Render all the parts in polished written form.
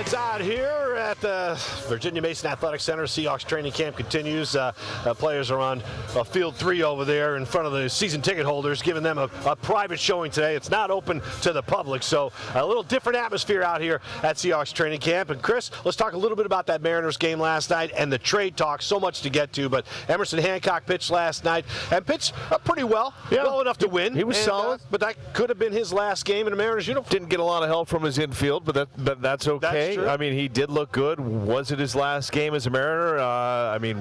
Lights out here at the Virginia Mason Athletic Center. Seahawks training camp continues. Players are on field 3 over there in front of the season ticket holders, giving them a private showing today. It's not open to the public, so a little different atmosphere out here at Seahawks training camp. And Chris, let's talk a little bit about that Mariners game last night and the trade talk. So much to get to, but Emerson Hancock pitched last night and pitched pretty well, well enough to win. He was solid, but that could have been his last game in a Mariners uniform. Didn't get a lot of help from his infield, but that's okay. That's true. I mean, he did look good. Was it his last game as a Mariner? I mean,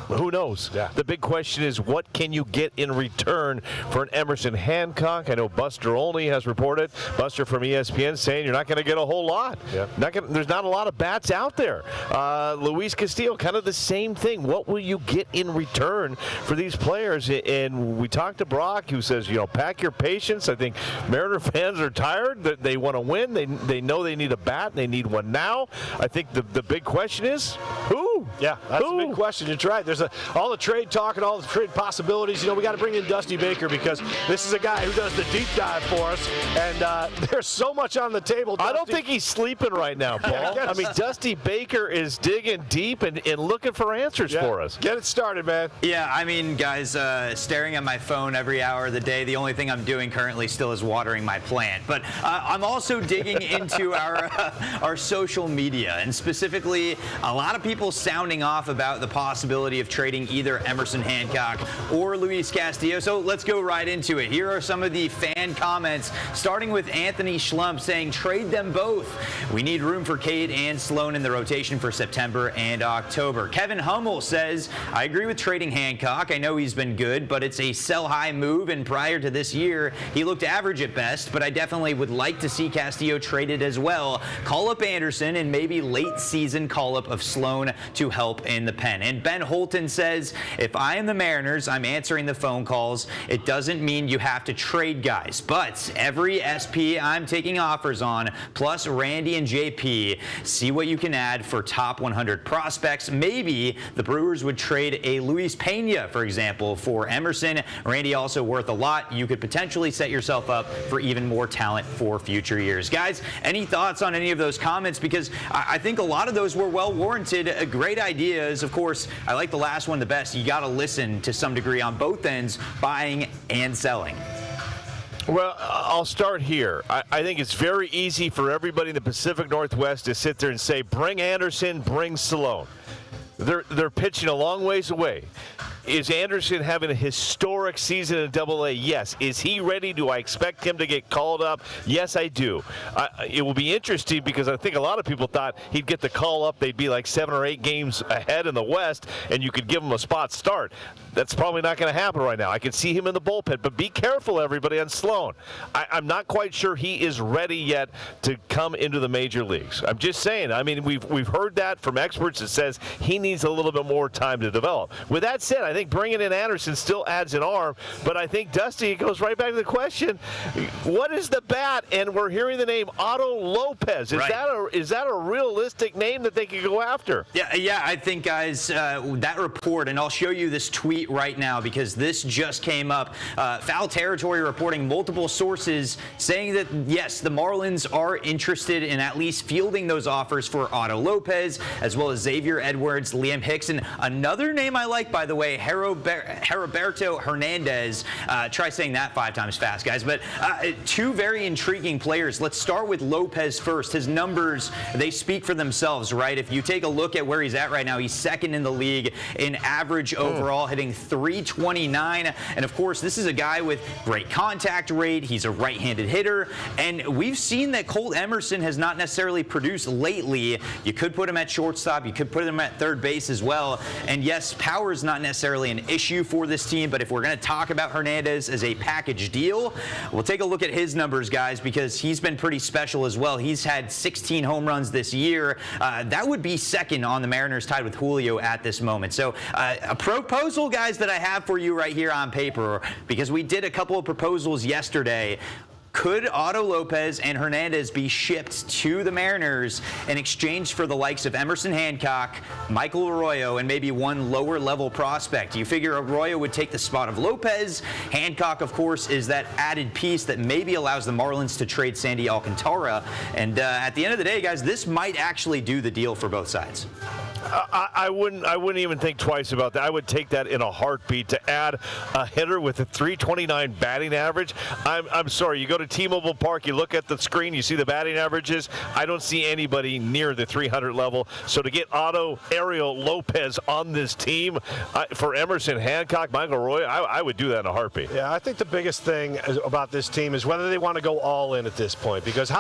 who knows? Yeah. The big question is, what can you get in return for an Emerson Hancock? I know Buster Olney has reported, Buster from ESPN, saying you're not going to get a whole lot. Yeah. There's not a lot of bats out there. Luis Castillo, kind of the same thing. What will you get in return for these players? And we talked to Brock, who says, pack your patience. I think Mariner fans are tired. They want to win. They know they need a bat, and they need one now. I think the big question is, who? Yeah, that's a big question. You're right. There's all the trade talk and all the trade possibilities. We got to bring in Dusty Baker because this is a guy who does the deep dive for us, and there's so much on the table. Dusty. I don't think he's sleeping right now, Paul. I mean, Dusty Baker is digging deep and looking for answers for us. Get it started, man. Yeah, I mean, guys, staring at my phone every hour of the day, the only thing I'm doing currently still is watering my plant. But I'm also digging into our social media, and specifically a lot of people sounding off about the possibility of trading either Emerson Hancock or Luis Castillo. So let's go right into it. Here are some of the fan comments, starting with Anthony Schlump saying, trade them both. We need room for Cade and Sloan in the rotation for September and October. Kevin Hummel says, I agree with trading Hancock. I know he's been good, but it's a sell-high move, and prior to this year, he looked average at best, but I definitely would like to see Castillo traded as well. Call up Anderson and maybe late-season call-up of Sloan to help in the pen. And Ben Holton says, if I am the Mariners, I'm answering the phone calls. It doesn't mean you have to trade guys, but every SP I'm taking offers on, plus Randy and JP, see what you can add for top 100 prospects. Maybe the Brewers would trade a Luis Pena, for example, for Emerson. Randy also worth a lot. You could potentially set yourself up for even more talent for future years. Guys, any thoughts on any of those comments? Because I think a lot of those were well warranted. Great ideas. Of course, I like the last one the best. You got to listen to some degree on both ends, buying and selling. Well, I'll start here. I think it's very easy for everybody in the Pacific Northwest to sit there and say, bring Anderson, bring Sloan. They're pitching a long ways away. Is Anderson having a historic season in AA? Yes. Is he ready? Do I expect him to get called up? Yes, I do. It will be interesting because I think a lot of people thought he'd get the call up. They'd be like 7 or 8 games ahead in the West, and you could give him a spot start. That's probably not going to happen right now. I can see him in the bullpen, but be careful, everybody, on Sloan. I'm not quite sure he is ready yet to come into the major leagues. I'm just saying. I mean, we've heard that from experts that says he needs a little bit more time to develop. With that said, I think bringing in Anderson still adds an arm, but I think, Dusty, it goes right back to the question, what is the bat? And we're hearing the name Otto Lopez. Is that a realistic name that they could go after? Yeah, I think, guys, that report, and I'll show you this tweet right now because this just came up. Foul Territory reporting multiple sources saying that, yes, the Marlins are interested in at least fielding those offers for Otto Lopez, as well as Xavier Edwards, Liam Hicks, and another name I like, by the way, Heriberto Hernandez. Try saying that 5 times fast, guys. But 2 very intriguing players. Let's start with Lopez first. His numbers, they speak for themselves, right? If you take a look at where he's at right now, he's second in the league in average overall, hitting .329. And, of course, this is a guy with great contact rate. He's a right-handed hitter. And we've seen that Colt Emerson has not necessarily produced lately. You could put him at shortstop. You could put him at third base as well. And, yes, power is not necessarily an issue for this team, but if we're going to talk about Hernandez as a package deal, we'll take a look at his numbers, guys, because he's been pretty special as well. He's had 16 home runs this year. That would be second on the Mariners, tied with Julio at this moment. So a proposal, guys, that I have for you right here on paper, because we did a couple of proposals yesterday. Could Otto Lopez and Hernandez be shipped to the Mariners in exchange for the likes of Emerson Hancock, Michael Arroyo, and maybe one lower-level prospect? You figure Arroyo would take the spot of Lopez. Hancock, of course, is that added piece that maybe allows the Marlins to trade Sandy Alcantara. And at the end of the day, guys, this might actually do the deal for both sides. I wouldn't even think twice about that. I would take that in a heartbeat to add a hitter with a 329 batting average. I'm sorry, you go to T-Mobile Park, you look at the screen, you see the batting averages. I don't see anybody near the 300 level. So to get Otto, Ariel, Lopez on this team for Emerson, Hancock, Michael Roy, I would do that in a heartbeat. Yeah, I think the biggest thing about this team is whether they want to go all in at this point. Because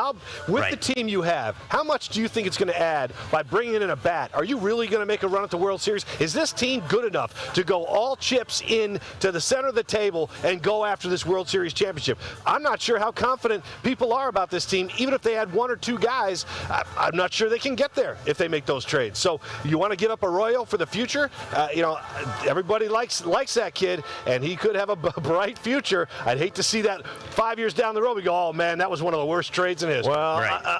with the team you have, how much do you think it's going to add by bringing in a bat? Are you really going to make a run at the World Series? Is this team good enough to go all chips in to the center of the table and go after this World Series championship? I'm not sure how confident people are about this team. Even if they had one or two guys, I'm not sure they can get there if they make those trades. So you want to give up Arroyo for the future? Everybody likes that kid, and he could have a bright future. I'd hate to see that 5 years down the road we go, oh man, that was one of the worst trades in history. Well,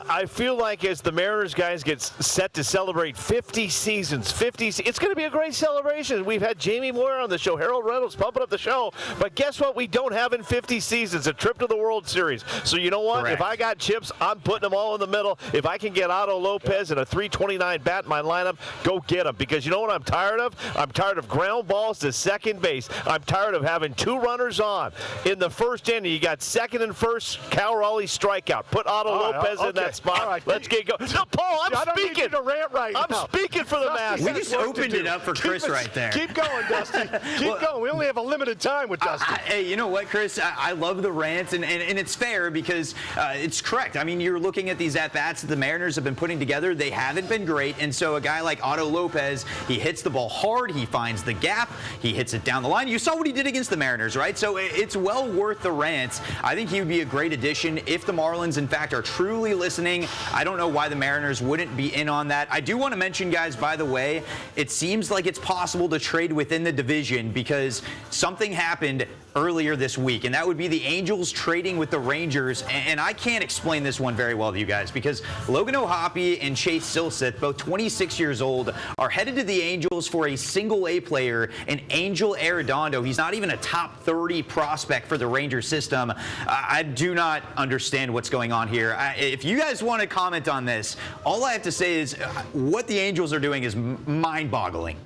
I feel like as the Mariners guys get set to celebrate 50 seasons, it's going to be a great celebration. We've had Jamie Moyer on the show, Harold Reynolds pumping up the show, but guess what we don't have in 50 seasons? A trip to the World Series. So you know what? Correct. If I got chips, I'm putting them all in the middle. If I can get Otto Lopez and a 329 bat in my lineup, go get them. Because you know what I'm tired of? I'm tired of ground balls to second base. I'm tired of having two runners on. In the first inning, you got second and first, Cal Raleigh strikeout. Put Otto Lopez in that spot. Right. Let's get going. No, Paul, I'm I don't speaking. need you to rant right I'm now. speaking for the masses. We just opened it up for Chris right there. Keep going, Dusty. Keep going. We only have a limited time with Dusty. Hey, you know what, Chris? I love the rant, and it's fair because it's correct. I mean, you're looking at these at-bats that the Mariners have been putting together. They haven't been great, and so a guy like Otto Lopez, he hits the ball hard. He finds the gap. He hits it down the line. You saw what he did against the Mariners, right? So it's well worth the rant. I think he would be a great addition if the Marlins, in fact, are truly listening. I don't know why the Mariners wouldn't be in on that. I do want to mention, guys, by the way, it seems like it's possible to trade within the division because something happened earlier this week, and that would be the Angels trading with the Rangers. And I can't explain this one very well to you guys because Logan O'Hoppe and Chase Silseth, both 26 years old, are headed to the Angels for a single A player, an Angel Arredondo. He's not even a top 30 prospect for the Ranger system. I do not understand what's going on here. If you guys want to comment on this, all I have to say is what the Angels are doing is mind-boggling.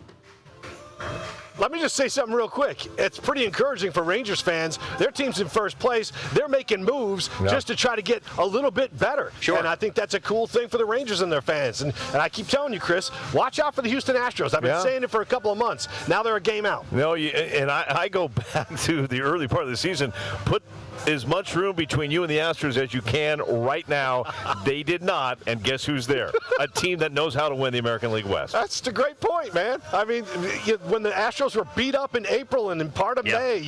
Let me just say something real quick. It's pretty encouraging for Rangers fans. Their team's in first place. They're making moves just to try to get a little bit better. Sure. And I think that's a cool thing for the Rangers and their fans. And I keep telling you, Chris, watch out for the Houston Astros. I've been saying it for a couple of months. Now they're a game out. No, and I go back to the early part of the season. Put as much room between you and the Astros as you can right now. They did not, and guess who's there? A team that knows how to win the American League West. That's a great point, man. I mean, when the Astros were beat up in April and in part of May,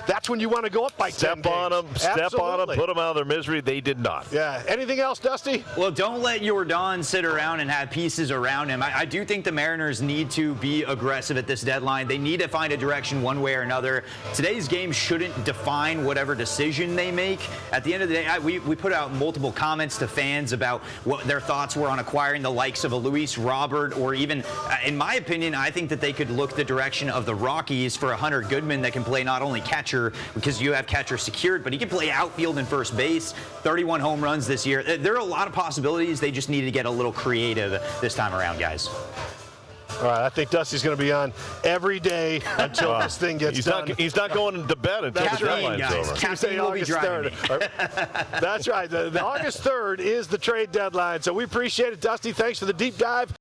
that's when you want to go up by 10 games. Step on them, put them out of their misery. They did not. Yeah. Anything else, Dusty? Well, don't let Jordan sit around and have pieces around him. I do think the Mariners need to be aggressive at this deadline. They need to find a direction one way or another. Today's game shouldn't define whatever decision they make. At the end of the day, we put out multiple comments to fans about what their thoughts were on acquiring the likes of a Luis Robert, or even, in my opinion, I think that they could look the direction of the Rockies for a Hunter Goodman that can play not only catcher, because you have catcher secured, but he can play outfield and first base. 31 home runs this year. There are a lot of possibilities. They just need to get a little creative this time around, guys. All right, I think Dusty's going to be on every day until this thing gets done. He's not going to bed until the deadline's over. Caffeine will be driving me. That's right. The August 3rd is the trade deadline, so we appreciate it, Dusty. Thanks for the deep dive.